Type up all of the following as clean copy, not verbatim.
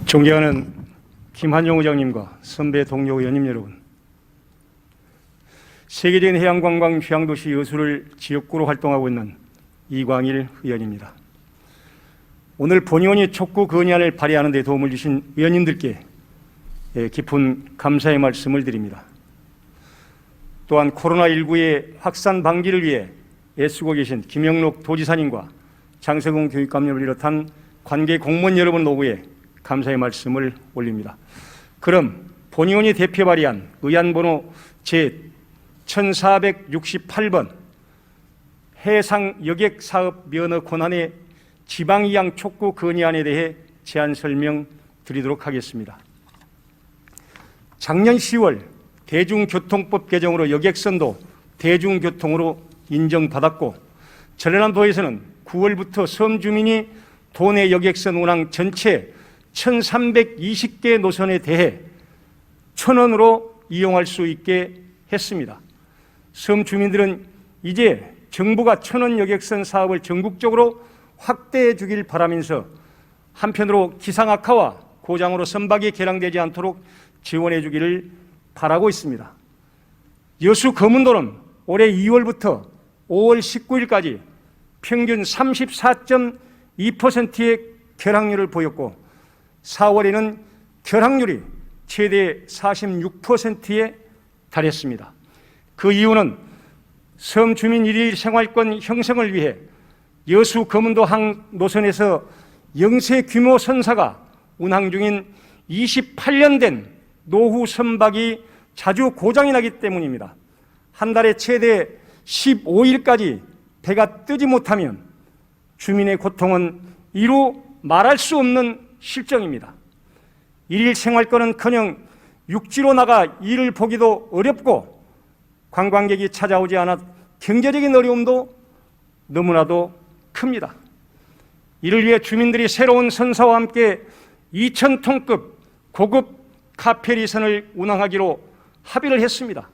존경하는 김한종 의장님과 선배 동료 의원님 여러분, 세계적인 해양관광 휴양도시 여수를 지역구로 활동하고 있는 이광일 의원입니다. 오늘 본의원이 촉구 건의안을 발의하는 데 도움을 주신 의원님들께 깊은 감사의 말씀을 드립니다. 또한 코로나19의 확산 방지를 위해 애쓰고 계신 김영록 도지사님과 장세공 교육감님을 비롯한 관계 공무원 여러분 노고에 감사의 말씀을 올립니다. 그럼 본의원이 대표 발의한 의안번호 제1468번 해상 여객 사업 면허 권한의 지방 이양 촉구 건의안에 대해 제안 설명 드리도록 하겠습니다. 작년 10월 대중교통법 개정으로 여객선도 대중교통으로 인정받았고, 전라남도에서는 9월부터 섬 주민이 도내 여객선 운항 전체 1,320개 노선에 대해 1,000원으로 이용할 수 있게 했습니다. 섬 주민들은 이제 정부가 1,000원 여객선 사업을 전국적으로 확대해 주길 바라면서 한편으로 기상 악화와 고장으로 선박이 개량되지 않도록 지원해 주기를 바라고 있습니다. 여수 거문도는 올해 2월부터 5월 19일까지 평균 34.2%의 결항률을 보였고, 4월에는 결항률이 최대 46%에 달했습니다. 그 이유는 섬 주민 일일 생활권 형성을 위해 여수 거문도 항 노선에서 영세 규모 선사가 운항 중인 28년 된 노후 선박이 자주 고장이 나기 때문입니다. 한 달에 최대 15일까지 배가 뜨지 못하면 주민의 고통은 이루 말할 수 없는 실정입니다. 일일 생활권은커녕 육지로 나가 일을 보기도 어렵고, 관광객이 찾아오지 않아 경제적인 어려움도 너무나도 큽니다. 이를 위해 주민들이 새로운 선사와 함께 2,000톤급 고급 카페리선을 운항하기로 합의를 했습니다.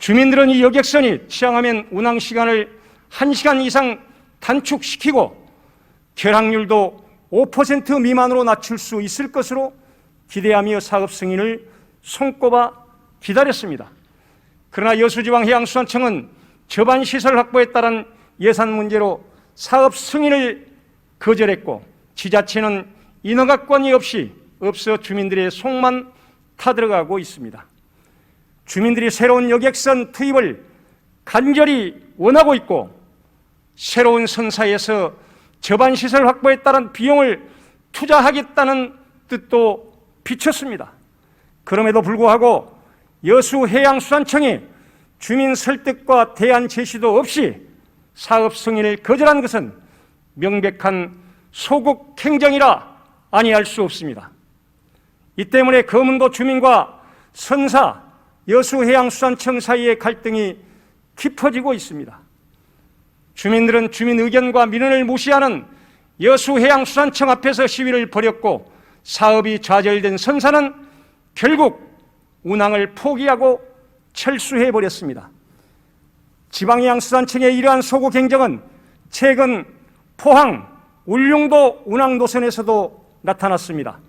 주민들은 이 여객선이 취항하면 운항 시간을 1시간 이상 단축시키고 결항률도 5% 미만으로 낮출 수 있을 것으로 기대하며 사업 승인을 손꼽아 기다렸습니다. 그러나 여수지방해양수산청은 저반 시설 확보에 따른 예산 문제로 사업 승인을 거절했고, 지자체는 인허가권이 없어 주민들의 속만 타들어가고 있습니다. 주민들이 새로운 여객선 투입을 간절히 원하고 있고, 새로운 선사에서 저반 시설 확보에 따른 비용을 투자하겠다는 뜻도 비쳤습니다. 그럼에도 불구하고 여수해양수산청이 주민 설득과 대안 제시도 없이 사업 승인을 거절한 것은 명백한 소국 행정이라 아니할 수 없습니다. 이 때문에 거문도 주민과 선사 여수해양수산청 사이의 갈등이 깊어지고 있습니다. 주민들은 주민 의견과 민원을 무시하는 여수해양수산청 앞에서 시위를 벌였고, 사업이 좌절된 선사는 결국 운항을 포기하고 철수해버렸습니다. 지방해양수산청의 이러한 소국 행정은 최근 포항, 울릉도 운항 노선에서도 나타났습니다.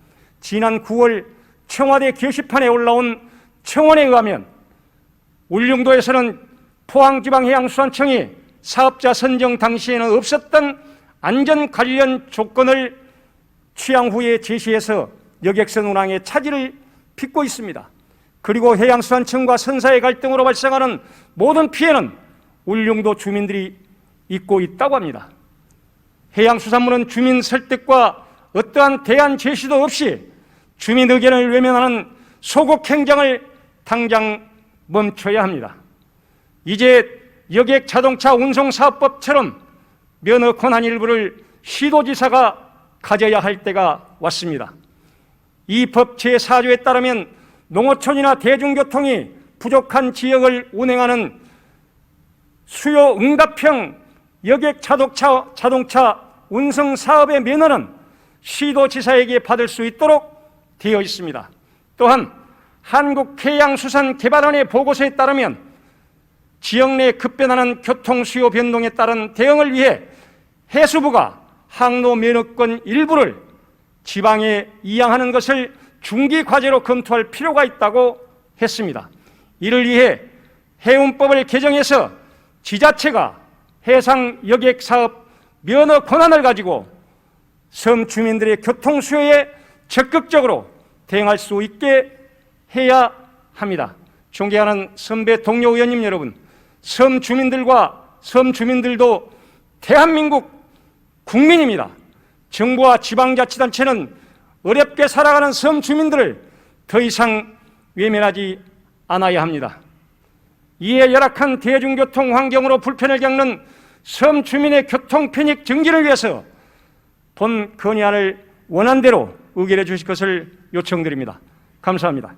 지난 9월 청와대 게시판에 올라온 청원에 의하면 울릉도에서는 포항지방해양수산청이 사업자 선정 당시에는 없었던 안전 관련 조건을 취향 후에 제시해서 여객선 운항에 차질을 빚고 있습니다. 그리고 해양수산청과 선사의 갈등으로 발생하는 모든 피해는 울릉도 주민들이 입고 있다고 합니다. 해양수산부는 주민 설득과 어떠한 대안 제시도 없이 주민 의견을 외면하는 소국 행정을 당장 멈춰야 합니다. 이제 여객 자동차 운송사업법처럼 면허 권한 일부를 시도지사가 가져야 할 때가 왔습니다. 이 법 제4조에 따르면 농어촌이나 대중교통이 부족한 지역을 운행하는 수요 응답형 여객 자동차 운송 사업의 면허는 시도지사에게 받을 수 있도록 되어 있습니다. 또한 한국해양수산개발원의 보고서에 따르면 지역 내 급변하는 교통 수요 변동에 따른 대응을 위해 해수부가 항로 면허권 일부를 지방에 이양하는 것을 중기 과제로 검토할 필요가 있다고 했습니다. 이를 위해 해운법을 개정해서 지자체가 해상 여객 사업 면허 권한을 가지고 섬 주민들의 교통 수요에 적극적으로 대응할 수 있게 해야 합니다. 존경하는 선배 동료 의원님 여러분, 섬 주민들과 섬 주민들도 대한민국 국민입니다. 정부와 지방자치단체는 어렵게 살아가는 섬 주민들을 더 이상 외면하지 않아야 합니다. 이에 열악한 대중교통 환경으로 불편을 겪는 섬 주민의 교통 편익 증진을 위해서 본 건의안을 원안대로 의결해 주실 것을 요청드립니다. 감사합니다.